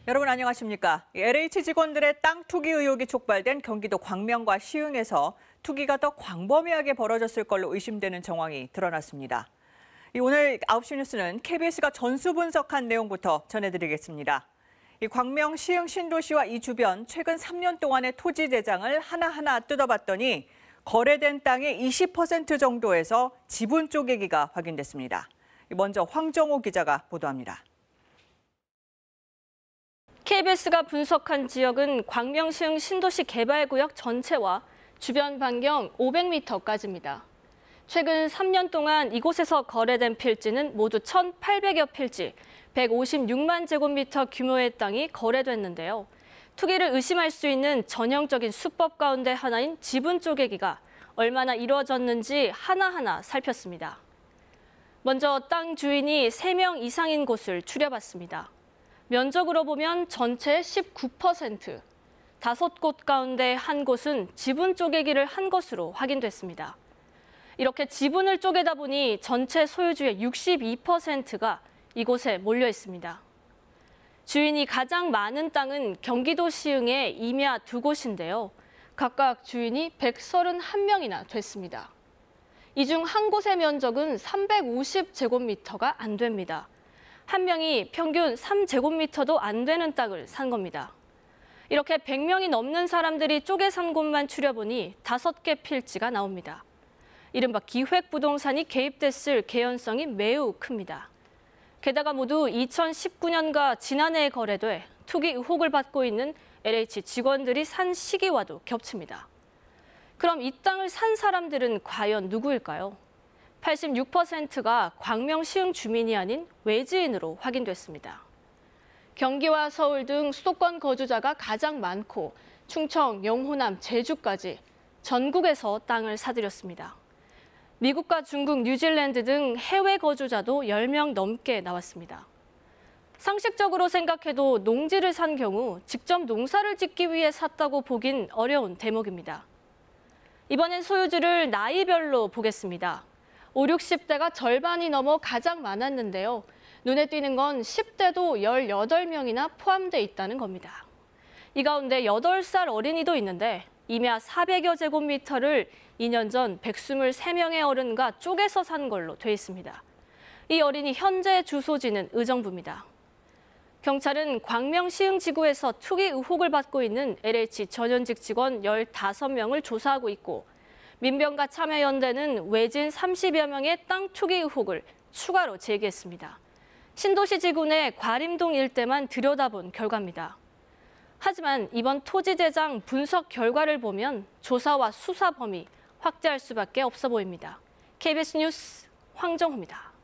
여러분 안녕하십니까? LH 직원들의 땅 투기 의혹이 촉발된 경기도 광명과 시흥에서 투기가 더 광범위하게 벌어졌을 걸로 의심되는 정황이 드러났습니다. 오늘 9시 뉴스는 KBS가 전수 분석한 내용부터 전해드리겠습니다. 광명, 시흥, 신도시와 이 주변 최근 3년 동안의 토지 대장을 하나하나 뜯어봤더니 거래된 땅의 20% 정도에서 지분 쪼개기가 확인됐습니다. 먼저 황정호 기자가 보도합니다. KBS가 분석한 지역은 광명, 시흥, 신도시 개발구역 전체와 주변 반경 500m까지입니다. 최근 3년 동안 이곳에서 거래된 필지는 모두 1,800여 필지, 156만 제곱미터 규모의 땅이 거래됐는데요. 투기를 의심할 수 있는 전형적인 수법 가운데 하나인 지분 쪼개기가 얼마나 이루어졌는지 하나하나 살폈습니다. 먼저 땅 주인이 3명 이상인 곳을 추려봤습니다. 면적으로 보면 전체의 19%, 5곳 가운데 한 곳은 지분 쪼개기를 한 것으로 확인됐습니다. 이렇게 지분을 쪼개다 보니 전체 소유주의 62%가 이곳에 몰려 있습니다. 주인이 가장 많은 땅은 경기도 시흥의 임야 2곳인데요. 각각 주인이 131명이나 됐습니다. 이 중 한 곳의 면적은 350제곱미터가 안 됩니다. 한 명이 평균 3제곱미터도 안 되는 땅을 산 겁니다. 이렇게 100명이 넘는 사람들이 쪼개 산 곳만 추려보니 5개 필지가 나옵니다. 이른바 기획부동산이 개입됐을 개연성이 매우 큽니다. 게다가 모두 2019년과 지난해에 거래돼 투기 의혹을 받고 있는 LH 직원들이 산 시기와도 겹칩니다. 그럼 이 땅을 산 사람들은 과연 누구일까요? 86%가 광명, 시흥 주민이 아닌 외지인으로 확인됐습니다. 경기와 서울 등 수도권 거주자가 가장 많고 충청, 영호남, 제주까지 전국에서 땅을 사들였습니다. 미국과 중국, 뉴질랜드 등 해외 거주자도 10명 넘게 나왔습니다. 상식적으로 생각해도 농지를 산 경우 직접 농사를 짓기 위해 샀다고 보긴 어려운 대목입니다. 이번엔 소유주를 나이별로 보겠습니다. 5, 60대가 절반이 넘어 가장 많았는데요. 눈에 띄는 건 10대도 18명이나 포함돼 있다는 겁니다. 이 가운데 8살 어린이도 있는데 임야 400여 제곱미터를 2년 전 123명의 어른과 쪼개서 산 걸로 돼 있습니다. 이 어린이 현재 주소지는 의정부입니다. 경찰은 광명, 시흥 지구에서 투기 의혹을 받고 있는 LH 전현직 직원 15명을 조사하고 있고 민병가 참여연대는 외진 30여 명의 땅 투기 의혹을 추가로 제기했습니다. 신도시 지구 내 과림동 일대만 들여다본 결과입니다. 하지만 이번 토지 대장 분석 결과를 보면 조사와 수사 범위 확대할 수밖에 없어 보입니다. KBS 뉴스 황정호입니다.